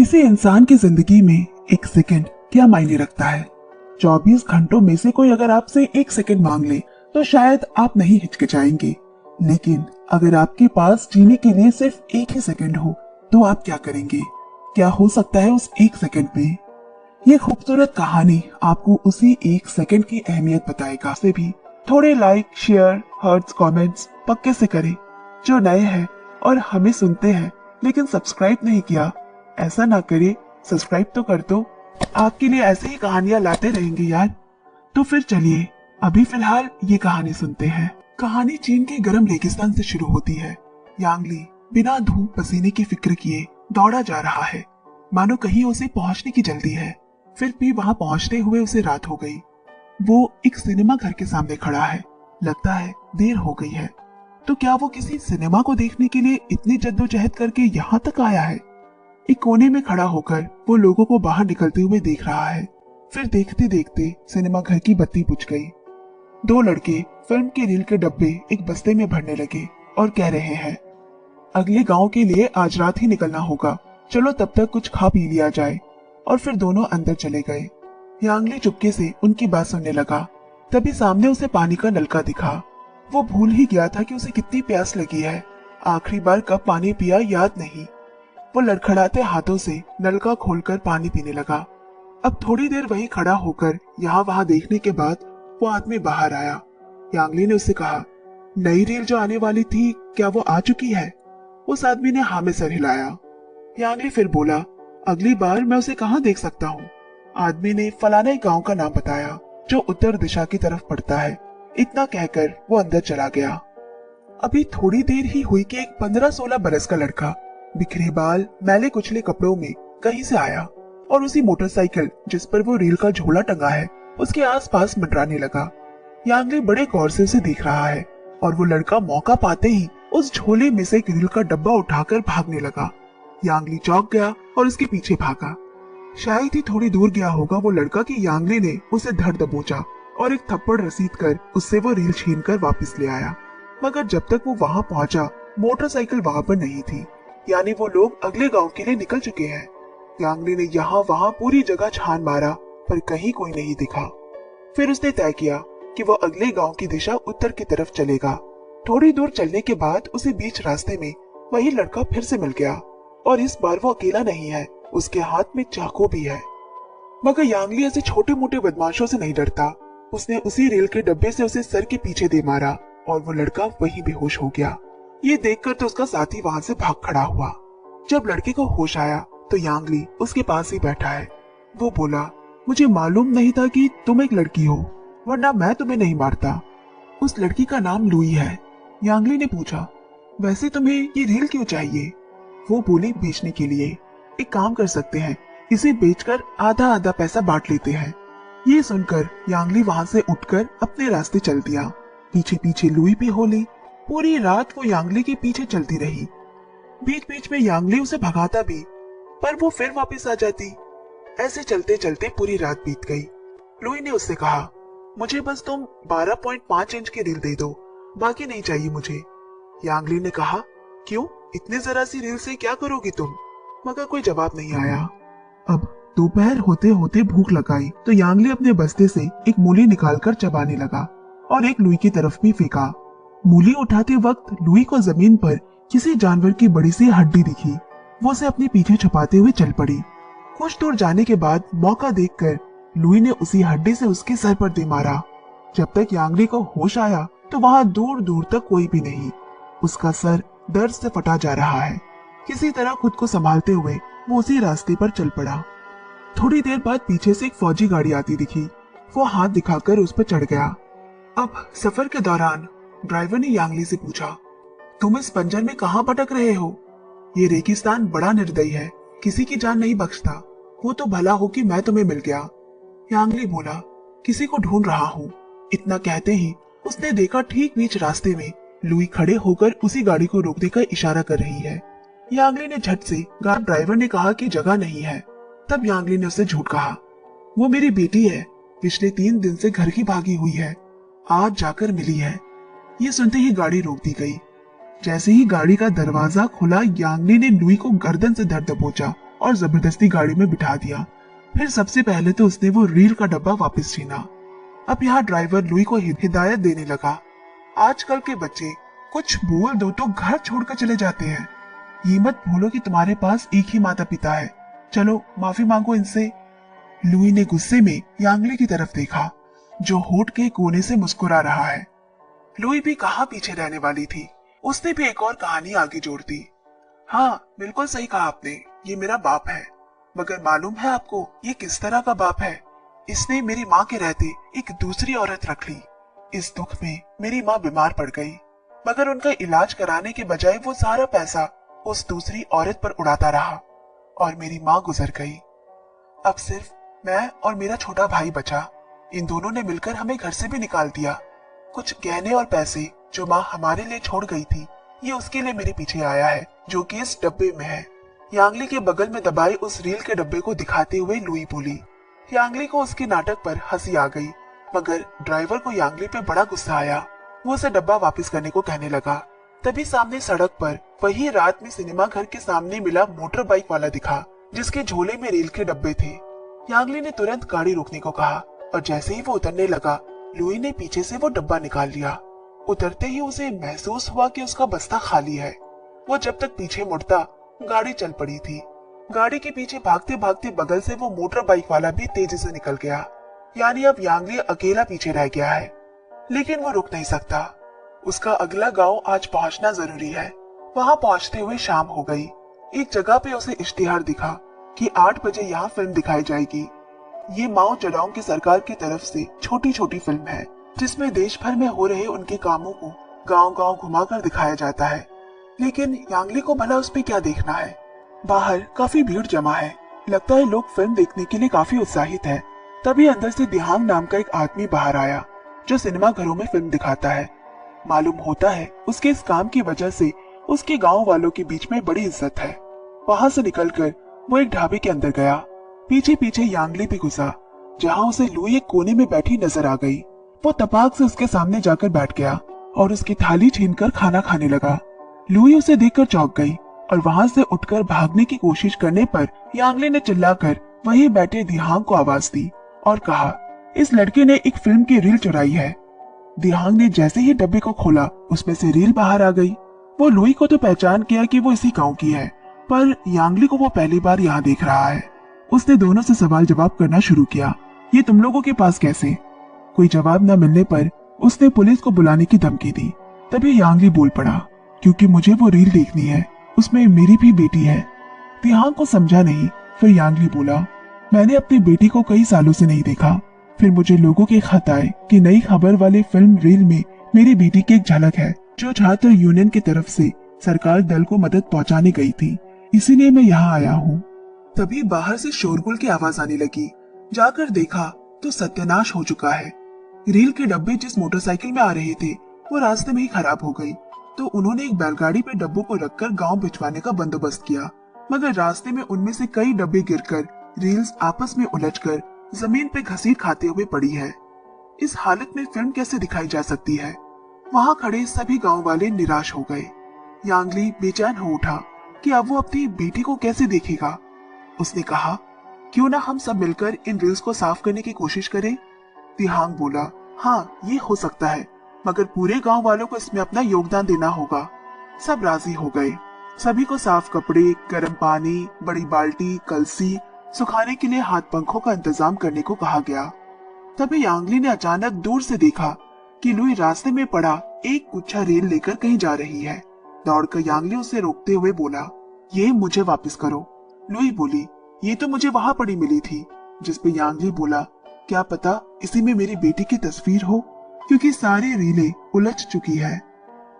किसी इंसान की जिंदगी में एक सेकंड क्या मायने रखता है। 24 घंटों में से कोई अगर आपसे एक सेकंड मांग ले तो शायद आप नहीं हिचकिचाएंगे, लेकिन अगर आपके पास जीने के लिए सिर्फ एक ही सेकंड हो तो आप क्या करेंगे। क्या हो सकता है उस एक सेकंड में। ये खूबसूरत कहानी आपको उसी एक सेकंड की अहमियत बताएगा। से भी थोड़े लाइक, शेयर, हार्ट्स, कमेंट्स पक्के से करें। जो नए हैं और हमें सुनते हैं लेकिन सब्सक्राइब नहीं किया, ऐसा ना करे, सब्सक्राइब तो कर दो। आपके लिए ऐसे ही कहानियां लाते रहेंगे यार। तो फिर चलिए अभी फिलहाल ये कहानी सुनते हैं। कहानी चीन के गर्म रेगिस्तान से शुरू होती है। यांग ली बिना धूप पसीने की फिक्र किए दौड़ा जा रहा है, मानो कहीं उसे पहुंचने की जल्दी है। फिर भी वहां पहुंचते हुए उसे रात हो गई। वो एक सिनेमा घर के सामने खड़ा है। लगता है देर हो गई है। तो क्या वो किसी सिनेमा को देखने के लिए इतनी जद्दोजहद करके यहाँ तक आया है। एक कोने में खड़ा होकर वो लोगों को बाहर निकलते हुए देख रहा है। फिर देखते देखते सिनेमा घर की बत्ती बुझ गई। दो लड़के फिल्म के रील के डब्बे एक बस्ते में भरने लगे और कह रहे हैं, अगले गांव के लिए आज रात ही निकलना होगा, चलो तब तक कुछ खा पी लिया जाए। और फिर दोनों अंदर चले गए। यांग ली चुपके से उनकी बात सुनने लगा। तभी सामने उसे पानी का नलका दिखा। वो भूल ही गया था कि उसे कितनी प्यास लगी है। आखिरी बार कब पानी पिया याद नहीं। वो लड़खड़ाते हाथों से नलका खोलकर पानी पीने लगा। अब थोड़ी देर वहीं खड़ा होकर यहाँ वहां देखने के बाद वो आदमी बाहर आया। यांग ली ने उससे कहा, नई रील जो आने वाली थी क्या वो आ चुकी है। उस आदमी ने हाँ में सर हिलाया। यांग ली फिर बोला, अगली बार मैं उसे कहाँ देख सकता हूँ। आदमी ने फलाने गांव का नाम बताया जो उत्तर दिशा की तरफ पड़ता है। इतना कहकर वो अंदर चला गया। अभी थोड़ी देर ही हुई कि एक 15-16 बरस का लड़का बिखरे बाल, मैले कुचले कपड़ों में कहीं से आया और उसी मोटरसाइकिल जिस पर वो रील का झोला टंगा है उसके आसपास मंडराने लगा। यांग ली बड़े गौर से उसे देख रहा है और वो लड़का मौका पाते ही उस झोले में से एक रील का डब्बा उठाकर भागने लगा। यांग ली चौंक गया और उसके पीछे भागा। शायद ही थोड़ी दूर गया होगा वो लड़का कि यांग ली ने उसे धर दबोचा और एक थप्पड़ रसीद कर उससे वो रील छीन कर वापिस ले आया। मगर जब तक वो वहां पहुंचा मोटरसाइकिल वहां पर नहीं थी, यानी वो लोग अगले गांव के लिए निकल चुके हैं। यांग ली ने यहाँ वहां पूरी जगह छान मारा पर कहीं कोई नहीं दिखा। फिर उसने तय किया कि वो अगले गांव की दिशा उत्तर की तरफ चलेगा। थोड़ी दूर चलने के बाद उसे बीच रास्ते में वही लड़का फिर से मिल गया और इस बार वो अकेला नहीं है, उसके हाथ में चाकू भी है। मगर यांग ली ऐसे छोटे मोटे बदमाशों से नहीं डरता। उसने उसी रेल के डब्बे से उसे सर के पीछे दे मारा और वो लड़का वहीं बेहोश हो गया। ये देखकर तो उसका साथी वहां से भाग खड़ा हुआ। जब लड़के को होश आया तो यांग ली उसके पास ही बैठा है। वो बोला, मुझे मालूम नहीं था कि तुम एक लड़की हो, वरना मैं तुम्हें नहीं मारता। उस लड़की का नाम लुई है। यांग ली ने पूछा, वैसे तुम्हें ये रील क्यों चाहिए। वो बोली, बेचने के लिए। एक काम कर सकते हैं, इसे बेचकर आधा आधा पैसा बांट लेते हैं। ये सुनकर यांग ली वहां से उठकर अपने रास्ते चल दिया। पीछे पीछे लुई भी हो ली। पूरी रात वो यांग ली के पीछे चलती रही। बीच बीच में यांग ली उसे भगाता भी, पर वो फिर वापस आ जाती। ऐसे चलते चलते पूरी रात बीत गई। लुई ने उससे कहा, मुझे बस तुम 12.5 इंच की रील दे दो, बाकी नहीं चाहिए मुझे। यांग ली ने कहा, क्यों, इतने जरा सी रील से क्या करोगी तुम। मगर कोई जवाब नहीं आया। अब दोपहर होते होते भूख लगाई तो यांग ली अपने बस्ते से एक मूली निकालकर चबाने लगा और एक लुई की तरफ भी फेंका। मूली उठाते वक्त लुई को जमीन पर किसी जानवर की बड़ी सी हड्डी दिखी। वो उसे अपने पीछे छुपाते हुए चल पड़ी। कुछ दूर जाने के बाद मौका देखकर लुई ने उसी हड्डी से उसके सर पर दे मारा। जब तक यांग ली को होश आया तो वहां दूर दूर तक कोई भी नहीं। उसका सर दर्द से फटा जा रहा है। किसी तरह खुद को संभालते हुए वो उसी रास्ते पर चल पड़ा। थोड़ी देर बाद पीछे से एक फौजी गाड़ी आती दिखी। वो हाथ दिखाकर उस पर चढ़ गया। अब सफर के दौरान ड्राइवर ने यांग ली से पूछा, तुम इस बंजर में कहाँ भटक रहे हो। ये रेगिस्तान बड़ा निर्दयी है, किसी की जान नहीं बख्शता। वो तो भला हो कि मैं तुम्हें मिल गया। यांग ली बोला, किसी को ढूंढ रहा हूँ। इतना कहते ही उसने देखा ठीक बीच रास्ते में लुई खड़े होकर उसी गाड़ी को रोकने का इशारा कर रही है। यांग ली ने झट से ड्राइवर ने कहा कि जगह नहीं है। तब यांग ली ने उससे झूठ कहा, वो मेरी बेटी है, पिछले 3 दिन से घर की भागी हुई है, आज जाकर मिली है। ये सुनते ही गाड़ी रोक दी गई। जैसे ही गाड़ी का दरवाजा खुला यांग ली ने लुई को गर्दन से धर दबोचा और जबरदस्ती गाड़ी में बिठा दिया। फिर सबसे पहले तो उसने वो रील का डब्बा वापस छीना। अब यहाँ ड्राइवर लुई को हिदायत देने लगा, आजकल के बच्चे कुछ बोल दो तो घर छोड़कर चले जाते हैं। ये मत भूलो कि तुम्हारे पास एक ही माता पिता है। चलो माफी मांगो इनसे। लुई ने गुस्से में यांगली की तरफ देखा, जो होठ के कोने से मुस्कुरा रहा है। लुई भी कहाँ पीछे रहने वाली थी, उसने भी एक और कहानी आगे जोड़ दी। हाँ, बिल्कुल सही कहा आपने, ये मेरा बाप है। मगर मालूम है आपको ये किस तरह का बाप है? इसने मेरी माँ के रहते एक दूसरी औरत रख ली। इस दुख में मेरी माँ बीमार पड़ गई, मगर उनका इलाज कराने के बजाय वो सारा पैसा उस दूसरी औरत पर उड़ाता रहा और मेरी माँ गुजर गई। अब सिर्फ मैं और मेरा छोटा भाई बचा। इन दोनों ने मिलकर हमें घर से भी निकाल दिया। कुछ गहने और पैसे जो माँ हमारे लिए छोड़ गई थी, ये उसके लिए मेरे पीछे आया है, जो कि इस डब्बे में है। यांगली के बगल में दबाए उस रील के डब्बे को दिखाते हुए लुई बोली। यांगली को उसके नाटक पर हंसी आ गई, मगर ड्राइवर को यांगली पे बड़ा गुस्सा आया। वो उसे डब्बा वापस करने को कहने लगा। तभी सामने सड़क पर वही रात में सिनेमा घर के सामने मिला मोटर बाइक वाला दिखा, जिसके झोले में रील के डब्बे थे। यांगली ने तुरंत गाड़ी रोकने को कहा और जैसे ही वो उतरने लगा, लुई ने पीछे से वो डब्बा निकाल लिया। उतरते ही उसे महसूस हुआ कि उसका बस्ता खाली है। वो जब तक पीछे मुड़ता, गाड़ी चल पड़ी थी। गाड़ी के पीछे भागते भागते बगल से वो मोटर बाइक वाला भी तेजी से निकल गया। यानी अब यांगली अकेला पीछे रह गया है, लेकिन वो रुक नहीं सकता। उसका अगला गांव आज पहुंचना जरूरी है। वहां पहुंचते हुए शाम हो गई। एक जगह पे उसे इश्तिहार दिखा कि 8 बजे यहाँ फिल्म दिखाई जाएगी। ये माओ चडाओ की सरकार की तरफ से छोटी छोटी फिल्म है, जिसमें देश भर में हो रहे उनके कामों को गांव गांव घुमाकर दिखाया जाता है। लेकिन यांगली को भला उस पे क्या देखना है? बाहर काफी भीड़ जमा है। लगता है लोग फिल्म देखने के लिए काफी उत्साहित है। तभी अंदर से दिहांग नाम का एक आदमी बाहर आया, जो सिनेमा घरों में फिल्म दिखाता है। मालूम होता है उसके इस काम की वजह से उसके गांव वालों के बीच में बड़ी इज्जत है। वहां से निकलकर वो एक ढाबे के अंदर गया। पीछे पीछे यांगली भी घुसा, जहां उसे लुई एक कोने में बैठी नजर आ गई। वो तपाक से उसके सामने जाकर बैठ गया और उसकी थाली छीनकर खाना खाने लगा। लुई उसे देखकर चौंक गई और वहां से उठकर भागने की कोशिश करने पर यांगली ने चिल्लाकर वहीं बैठे दिहांग को आवाज दी और कहा, इस लड़के ने एक फिल्म की रील चुराई है। दिहांग ने जैसे ही डब्बे को खोला, उसमें से रील बाहर आ गई। वो लुई को तो पहचान किया कि वो इसी गांव की है, पर यांगली को वो पहली बार यहाँ देख रहा है। उसने दोनों से सवाल जवाब करना शुरू किया। ये तुम लोगों के पास कैसे? कोई जवाब न मिलने पर उसने पुलिस को बुलाने की धमकी दी। तभी यांगली बोल पड़ा, क्योंकि मुझे वो रील देखनी है, उसमें मेरी भी बेटी है। दिहांग को समझा नहीं। फिर यांगली बोला, मैंने अपनी बेटी को कई सालों से नहीं देखा। फिर मुझे लोगों के खत आए कि नई खबर वाले फिल्म रील में मेरी बेटी की एक झलक है, जो छात्र यूनियन की तरफ से सरकार दल को मदद पहुंचाने गई थी। इसीलिए मैं यहाँ आया हूँ। तभी बाहर से शोरगुल की आवाज आने लगी। जाकर देखा तो सत्यानाश हो चुका है। रील के डब्बे जिस मोटरसाइकिल में आ रहे थे, वो रास्ते में ही खराब हो गई। तो उन्होंने एक बैलगाड़ी पे डब्बों को रखकर गांव भिजवाने का बंदोबस्त किया, मगर रास्ते में उनमें से कई डब्बे गिरकर रील्स आपस में उलझकर जमीन पे घसीट खाते हुए पड़ी है। इस हालत में फिल्म कैसे दिखाई जा सकती है? वहां खड़े सभी गांव वाले निराश हो गए। यांगली बेचैन हो उठा कि अब वो अपनी बेटी को कैसे देखेगा। उसने कहा, क्यों ना हम सब मिलकर इन रील्स को साफ करने की कोशिश करें? दिहांग बोला, हाँ ये हो सकता है, मगर पूरे गांव वालों को इसमें अपना योगदान देना होगा। सब राजी हो गए। सभी को साफ कपड़े, गर्म पानी, बड़ी बाल्टी, कलसी, सुखाने के लिए हाथ पंखों का इंतजाम करने को कहा गया। तभी यांगली ने अचानक दूर से देखा कि लुई रास्ते में पड़ा एक गुच्छा रील लेकर कहीं जा रही है। दौड़कर यांगली उसे रोकते हुए बोला, ये मुझे वापस करो। लुई बोली, ये तो मुझे वहां पड़ी मिली थी। जिस पे यांगली बोला, क्या पता इसी में मेरी बेटी की तस्वीर हो, क्योंकि सारी रीलें उलझ चुकी है।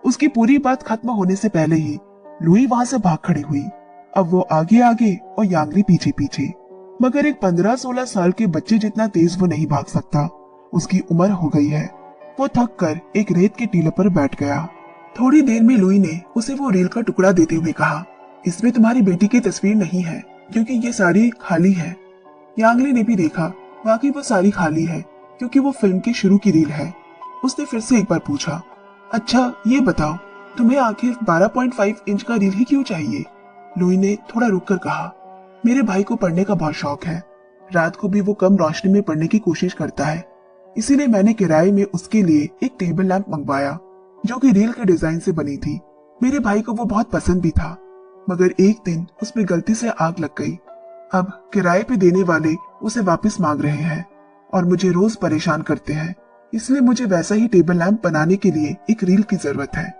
उसकी पूरी बात खत्म होने से पहले ही लुई वहां से भाग खड़ी हुई। अब वो आगे आगे और यांगली पीछे पीछे, मगर एक 15-16 साल के बच्चे जितना तेज वो नहीं भाग सकता। उसकी उम्र हो गई है। वो थक कर एक रेत के टीले पर बैठ गया। थोड़ी देर में लुई ने उसे वो रील का टुकड़ा देते हुए कहा, इसमें तुम्हारी बेटी की तस्वीर नहीं है, क्योंकि ये सारी खाली है। यांगली ने भी देखा, वाकई वो सारी खाली है, क्योंकि वो फिल्म की शुरू की रील है। उसने फिर से एक बार पूछा, अच्छा ये बताओ, तुम्हें आखिर 12.5 इंच का रील ही क्यों चाहिए? लुई ने थोड़ा रुक कर कहा, मेरे भाई को पढ़ने का बहुत शौक है। रात को भी वो कम रोशनी में पढ़ने की कोशिश करता है। इसीलिए मैंने किराए में उसके लिए एक टेबल लैंप मंगवाया जो कि रील के डिजाइन से बनी थी। मेरे भाई को वो बहुत पसंद भी था, मगर एक दिन उसमें गलती से आग लग गई। अब किराए पे देने वाले उसे वापस मांग रहे हैं और मुझे रोज परेशान करते हैं। इसलिए मुझे वैसा ही टेबल लैंप बनाने के लिए एक रील की जरूरत है।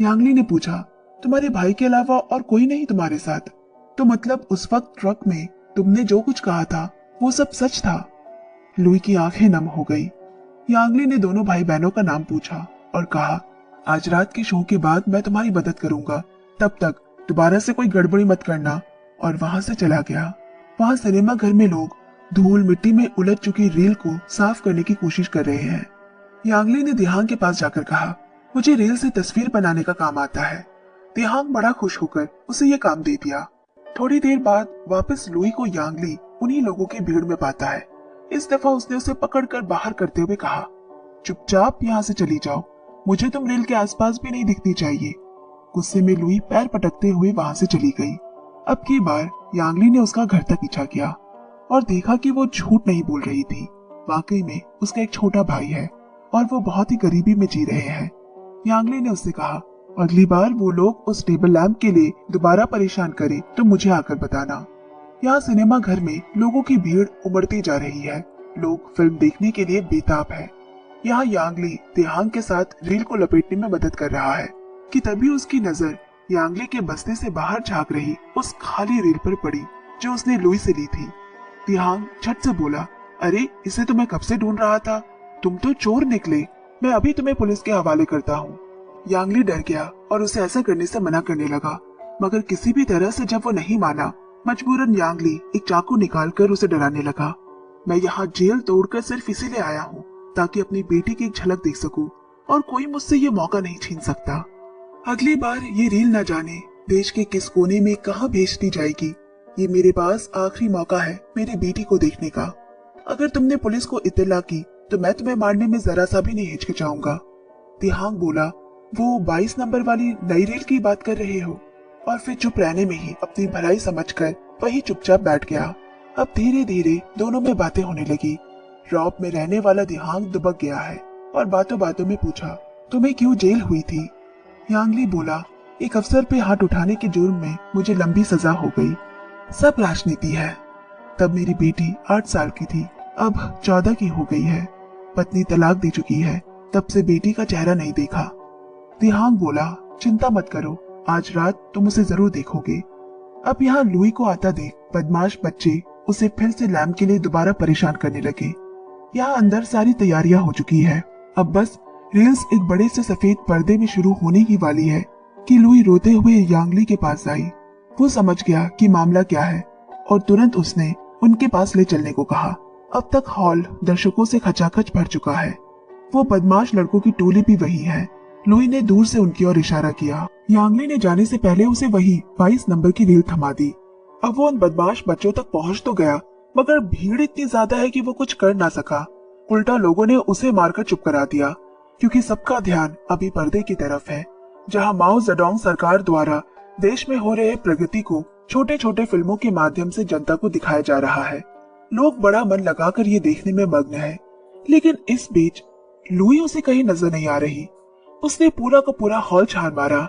यांगली ने पूछा, तुम्हारे भाई के अलावा और कोई नहीं तुम्हारे साथ? तो मतलब उस वक्त ट्रक में तुमने जो कुछ कहा था वो सब सच था? लुई की आंखें नम हो गई। यांगली ने दोनों भाई बहनों का नाम पूछा और कहा, आज रात के शो के बाद मैं तुम्हारी मदद करूंगा, तब तक दोबारा से कोई गड़बड़ी मत करना। और वहां से चला गया। वहां सिनेमा घर में लोग धूल मिट्टी में उलझ चुकी रील को साफ करने की कोशिश कर रहे हैं। यांगली ने दिहांग के पास जाकर कहा, मुझे रील से तस्वीर बनाने का काम आता है। दिहांग बड़ा खुश होकर उसे ये काम दे दिया। थोड़ी देर बाद वापस लुई को यांगली उन्हीं लोगों की भीड़ में पाता है। इस दफा उसने उसे पकड़कर बाहर करते हुए कहा, चुपचाप यहाँ से चली जाओ, मुझे तुम रील के आसपास भी नहीं दिखनी चाहिए। गुस्से में लुई पैर पटकते हुए वहां से चली गई। अब की बार यांगली ने उसका घर तक पीछा किया और देखा कि वो झूठ नहीं बोल रही थी। वाकई में उसका एक छोटा भाई है और वो बहुत ही गरीबी में जी रहे हैं। यांगली ने उससे कहा, अगली बार वो लोग उस टेबल लैंप के लिए दोबारा परेशान करे तो मुझे आकर बताना। यहाँ सिनेमा घर में लोगों की भीड़ उमड़ती जा रही है। लोग फिल्म देखने के लिए बेताब है। यहाँ यांगली दिहांग के साथ रील को लपेटने में मदद कर रहा है कि तभी उसकी नजर यांगली के बस्ते से बाहर झांक रही उस खाली रील पर पड़ी जो उसने लुई से ली थी। दिहांग झट से बोला, अरे इसे तो मैं कब से ढूंढ रहा था, तुम तो चोर निकले, मैं अभी तुम्हें पुलिस के हवाले करता हूँ। यांगली डर गया और उसे ऐसा करने से मना करने लगा, मगर किसी भी तरह से जब वो नहीं माना, मजबूरन यांगली एक चाकू निकालकर उसे डराने लगा। मैं यहाँ जेल तोड़कर सिर्फ इसीलिए आया हूँ ताकि अपनी बेटी की एक झलक देख सकूं और कोई मुझसे ये मौका नहीं छीन सकता। अगली बार ये रील न जाने देश के किस कोने में कहाँ भेज दी जाएगी। ये मेरे पास आखिरी मौका है मेरी बेटी को देखने का। अगर तुमने पुलिस को इत्तला की तो मैं तुम्हें मारने में जरा सा भी नहीं हिचकिचाऊंगा। दिहांग बोला, वो 22 नंबर वाली नई रील की बात कर रहे हो? और फिर चुप रहने में ही अपनी भलाई समझकर वही चुपचाप बैठ गया। अब धीरे धीरे दोनों में बातें होने लगी। रॉब में रहने वाला दिहांग दुबक गया है और बातों बातों में पूछा, तुम्हें क्यों जेल हुई थी? यांगली बोला, एक अफसर पे हाथ उठाने के जुर्म में मुझे लंबी सजा हो गई। सब राजनीति है। तब मेरी बेटी 8 साल की थी, अब 14 की हो गई है। पत्नी तलाक दे चुकी है, तब से बेटी का चेहरा नहीं देखा। दिहांग बोला, चिंता मत करो, आज रात तुम उसे जरूर देखोगे। अब यहाँ लुई को आता देख बदमाश बच्चे उसे फिर से लैम्प के लिए दोबारा परेशान करने लगे। यहाँ अंदर सारी तैयारियां हो चुकी है। अब बस रील्स एक बड़े से सफेद पर्दे में शुरू होने की वाली है कि लुई रोते हुए यांगली के पास आई। वो समझ गया कि मामला क्या है और तुरंत उसने उनके पास ले चलने को कहा। अब तक हॉल दर्शकों से खचाखच भर चुका है। वो बदमाश लड़कों की टोली भी वही है। लुई ने दूर से उनकी ओर इशारा किया। यांगली ने जाने से पहले उसे वही 22 नंबर की रील थमा दी। अब वो उन बदमाश बच्चों तक पहुंच तो गया, मगर भीड़ इतनी ज्यादा है कि वो कुछ कर ना सका। उल्टा लोगों ने उसे मारकर चुप करा दिया, क्योंकि सबका ध्यान अभी पर्दे की तरफ है, जहां माओ जेडोंग सरकार द्वारा देश में हो रहे प्रगति को छोटे छोटे फिल्मों के माध्यम से जनता को दिखाया जा रहा है। लोग बड़ा मन लगाकर ये देखने में मग्न है। लेकिन इस बीच लुई उसे कहीं नजर नहीं आ रही। उसने पूरा का पूरा हॉल छान मारा।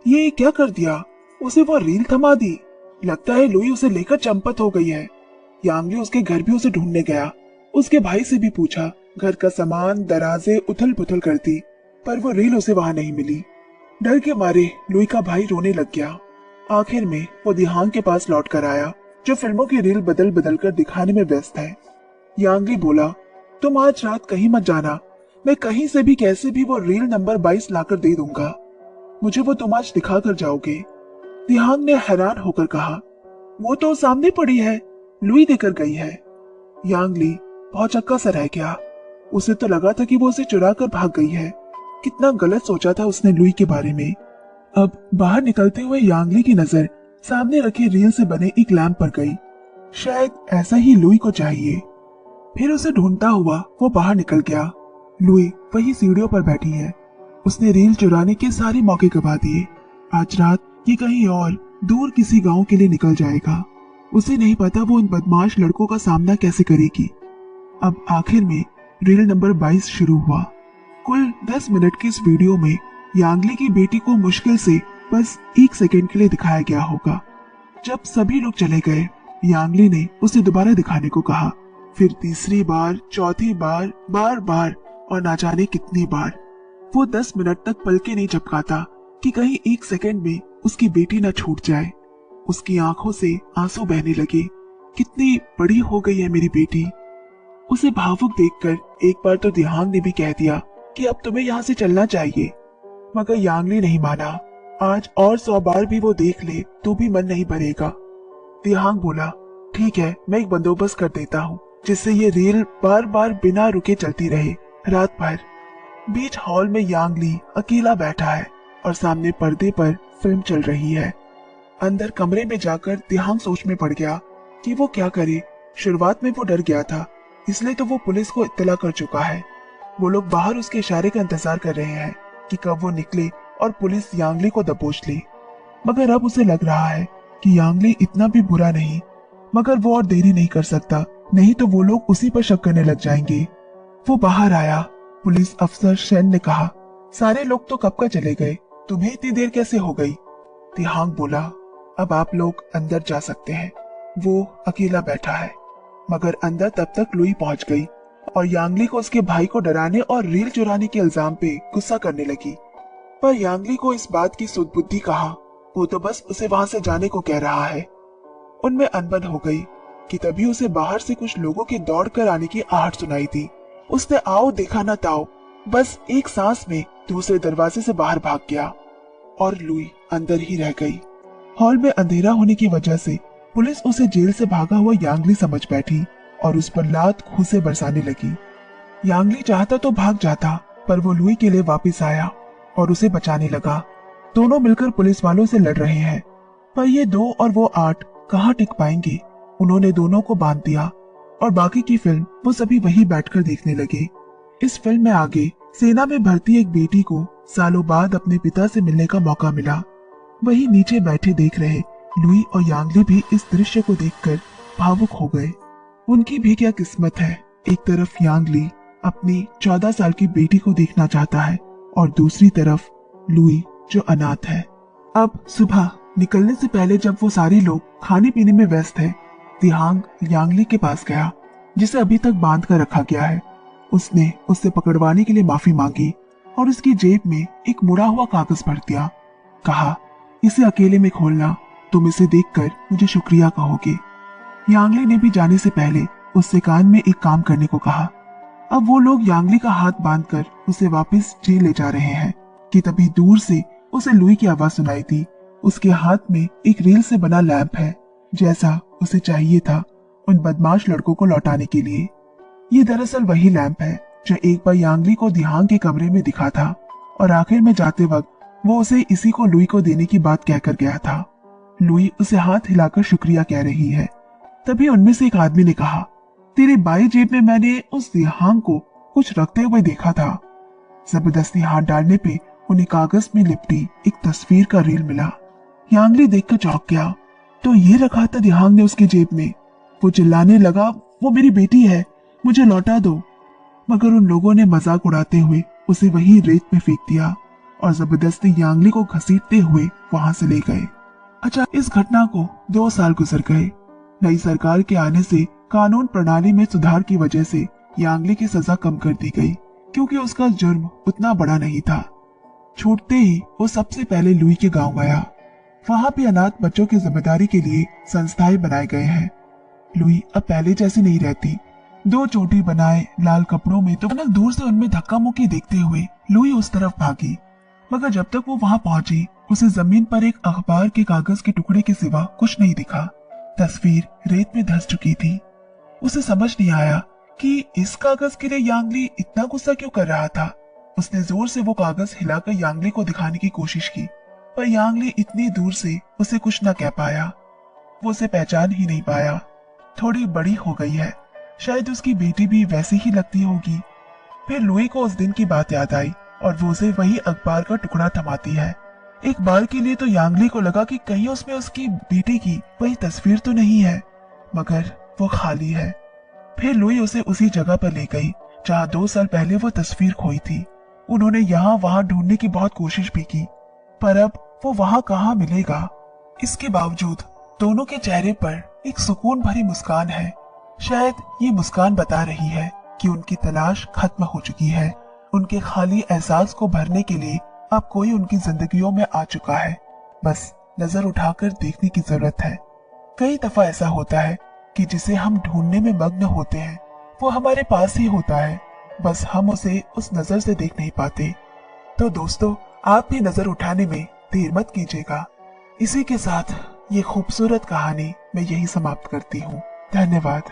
ये क्या कर दिया? उसे वो रील थमा दी। लगता है लुई उसे लेकर चंपत हो गई है। यांगली उसके घर भी उसे ढूंढने गया। उसके भाई से भी पूछा। घर का सामान दराजे उथल पुथल कर दी, पर वो रील उसे वहां नहीं मिली। डर के मारे लुई का भाई रोने लग गया। आखिर में वो दिहांग के पास लौट कर आया, जो फिल्मों की रील बदल बदल कर दिखाने में व्यस्त है। यांगली बोला, तुम आज रात कहीं मत जाना, मैं कहीं से भी कैसे भी वो रील नंबर 22 लाकर दे दूंगा। मुझे वो तुम आज दिखा कर जाओगे। दिहांग ने हैरान होकर कहा, वो तो सामने पड़ी है, लुई देकर गई है। यांगली बहुत चक्का सा रह गया। उसे तो लगा था कि वो उसे चुरा कर भाग गई है। कितना गलत सोचा था उसने लुई के बारे में। अब बाहर निकलते हुए यांगली की नजर सामने रखे रील से बने एक लैंप पर गई। शायद ऐसा ही लुई को चाहिए। फिर उसे ढूंढता हुआ वो बाहर निकल गया। लुई वही सीढ़ियों पर बैठी है। उसने रील चुराने के सारे मौके गवा दिए। आज रात ये कहीं और दूर किसी गांव के लिए निकल जाएगा। उसे नहीं पता वो उन बदमाश लड़कों का सामना कैसे करेगी। अब आखिर में रील नंबर 22 शुरू हुआ। कुल 10 मिनट की इस वीडियो में यांगली की बेटी को मुश्किल से बस 1 सेकेंड के लिए दिखाया गया होगा। जब सभी लोग चले गए, यांगली ने उसे दोबारा दिखाने को कहा, फिर तीसरी बार, चौथी बार, बार बार और ना जाने कितनी बार। वो 10 मिनट तक पलके नहीं झपकाता कि कहीं 1 सेकेंड में उसकी बेटी न छूट जाए। उसकी आंखों से आंसू बहने लगे। कितनी बड़ी हो गई है मेरी बेटी। उसे भावुक देखकर एक बार तो दिहांग ने भी कह दिया कि अब तुम्हें यहाँ से चलना चाहिए, मगर यांगली नहीं माना। आज और 100 बार भी वो देख ले तो भी मन नहीं भरेगा। दिहांग बोला, ठीक है, मैं एक बंदोबस्त कर देता हूँ जिससे ये रील बार बार बिना रुके चलती रहे रात भर। बीच हॉल में यांगली अकेला बैठा है और सामने पर्दे पर फिल्म चल रही है। अंदर कमरे में जाकर दिहांग सोच में पड़ गया कि वो क्या करे। शुरुआत में वो डर गया था, इसलिए तो वो पुलिस को इत्तला कर चुका है। वो लोग बाहर उसके इशारे का इंतजार कर रहे हैं कि कब वो निकले और पुलिस यांगली को दबोच ले। मगर अब उसे लग रहा है कि यांगली इतना भी बुरा नहीं, मगर वो और देरी नहीं कर सकता, नहीं तो वो लोग उसी पर शक करने लग जाएंगे। वो बाहर आया। पुलिस अफसर शेन ने कहा, सारे लोग तो कब का चले गए, तुम्हें इतनी देर कैसे हो गई? दिहांग बोला, अब आप लोग अंदर जा सकते हैं। वो अकेला बैठा है, मगर अंदर तब तक लुई पहुंच गई और यांगली को उसके भाई को डराने और रील चुराने के इल्जाम पे गुस्सा करने लगी। पर यांगली को इस बात की सुध-बुद्धि कहा, वो तो बस उसे वहां से जाने को कह रहा है। उनमें अनबन हो गई कि तभी उसे बाहर से कुछ लोगों के दौड़ कर आने की आहट सुनाई थी। उसने आओ देखा ना ताओ, बस एक सांस में दूसरे दरवाजे से बाहर भाग गया और लुई अंदर ही रह गई। हॉल में अंधेरा होने की वजह से पुलिस उसे जेल से भागा हुआ यांगली समझ बैठी और उस पर लात घूंसे बरसाने लगी। यांगली चाहता तो भाग जाता, पर वो लुई के लिए वापस आया और उसे बचाने लगा। दोनों मिलकर पुलिस वालों से लड़ रहे हैं, पर ये 2 और वो 8 कहाँ टिक पाएंगे। उन्होंने दोनों को बांध दिया और बाकी की फिल्म वो सभी वहीं बैठकर देखने लगे। इस फिल्म में आगे सेना में भर्ती एक बेटी को सालों बाद अपने पिता से मिलने का मौका मिला। वहीं नीचे बैठे देख रहे लुई और यांगली भी इस दृश्य को देखकर भावुक हो गए। उनकी भी क्या किस्मत है। एक तरफ यांगली अपनी 14 साल की बेटी को देखना चाहता है और दूसरी तरफ लुई जो अनाथ है। अब सुबह निकलने से पहले जब वो सारे लोग खाने पीने में व्यस्त थे, दिहांग यांगली के पास गया जिसे अभी तक बांध कर रखा गया है। उसने उससे पकड़वाने के लिए माफी मांगी और उसकी जेब में एक मुड़ा हुआ कागज भर दिया। कहा, इसे अकेले में खोलना, तुम इसे देखकर मुझे शुक्रिया कहोगे। यांगली ने भी जाने से पहले उससे कान में एक काम करने को कहा। अब वो लोग यांगली का हाथ बांधकर उसे वापस जेल ले जा रहे हैं कि तभी दूर से उसे लुई की आवाज सुनाई थी। उसके हाथ में एक रील से बना लैंप है, जैसा उसे चाहिए था उन बदमाश लड़कों को लौटाने के लिए। ये दरअसल वही लैंप है जो एक बार यांगली को दिहांग के कमरे में दिखा था और आखिर में जाते वक्त वो उसे इसी को लुई को देने की बात कहकर गया था। लुई उसे हाथ हिलाकर शुक्रिया कह रही है। तभी उनमें से एक आदमी ने कहा, तेरे बाई जेब में मैंने उस दिहांग को कुछ रखते हुए देखा था। जबरदस्ती हाथ डालने पे उन्हें कागज में लिपटी एक तस्वीर का रील मिला। यांगली देखकर चौंक गया। तो ये रखा था दिहांग ने उसकी जेब में। वो चिल्लाने लगा, वो मेरी बेटी है, मुझे लौटा दो। मगर उन लोगों ने मजाक उड़ाते हुए उसे वही रेत में फेंक दिया और जबरदस्ती यांगली को घसीटते हुए वहां से ले गए। अच्छा, इस घटना को 2 साल गुजर गए। नई सरकार के आने से कानून प्रणाली में सुधार की वजह से यांगली की सजा कम कर दी गई, क्योंकि उसका जुर्म उतना बड़ा नहीं था। छूटते ही वो सबसे पहले लुई के गांव गया। वहां भी अनाथ बच्चों की जिम्मेदारी के लिए संस्थाएं बनाए गए हैं। लुई अब पहले जैसी नहीं रहती। 2 चोटी बनाए लाल कपड़ों में तो अचानक दूर से उनमें धक्का मुक्की देखते हुए लुई उस तरफ भागी। मगर जब तक वो वहां पहुंची, उसे जमीन पर एक अखबार के कागज के टुकड़े के सिवा कुछ नहीं दिखा। तस्वीर रेत में धंस चुकी थी। उसे समझ नहीं आया कि इस कागज के लिए यांगली इतना गुस्सा क्यों कर रहा था। उसने जोर से वो कागज हिलाकर यांगली को दिखाने की कोशिश की, पर यांगली इतनी दूर से उसे कुछ न कह पाया। वो उसे पहचान ही नहीं पाया। थोड़ी बड़ी हो गई है, शायद उसकी बेटी भी वैसी ही लगती होगी। फिर लुई को उस दिन की बात याद आई और वो उसे वही अखबार का टुकड़ा थमाती है। एक बार के लिए तो यांगली को लगा कि कहीं उसमें उसकी बेटे की वही तस्वीर तो नहीं है, मगर वो खाली है। फिर लुई उसे उसी जगह पर ले गई जहाँ 2 साल पहले वो तस्वीर खोई थी। उन्होंने यहाँ वहां ढूंढने की बहुत कोशिश भी की, पर अब वो वहां कहाँ मिलेगा। इसके बावजूद दोनों के चेहरे पर एक सुकून भरी मुस्कान है। शायद ये मुस्कान बता रही है कि उनकी तलाश खत्म हो चुकी है। उनके खाली एहसास को भरने के लिए अब कोई उनकी जिंदगियों में आ चुका है। बस नजर उठाकर देखने की जरूरत है। कई दफा ऐसा होता है कि जिसे हम ढूंढने में मग्न होते हैं वो हमारे पास ही होता है, बस हम उसे उस नजर से देख नहीं पाते। तो दोस्तों, आप भी नजर उठाने में देर मत कीजिएगा। इसी के साथ ये खूबसूरत कहानी मैं यही समाप्त करती हूँ। धन्यवाद।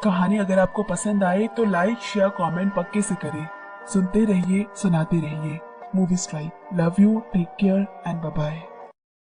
कहानी अगर आपको पसंद आए तो लाइक शेयर कमेंट पक्के से करें। सुनते रहिए, सुनाते रहिए। Movie strike. Love you, take care and bye bye.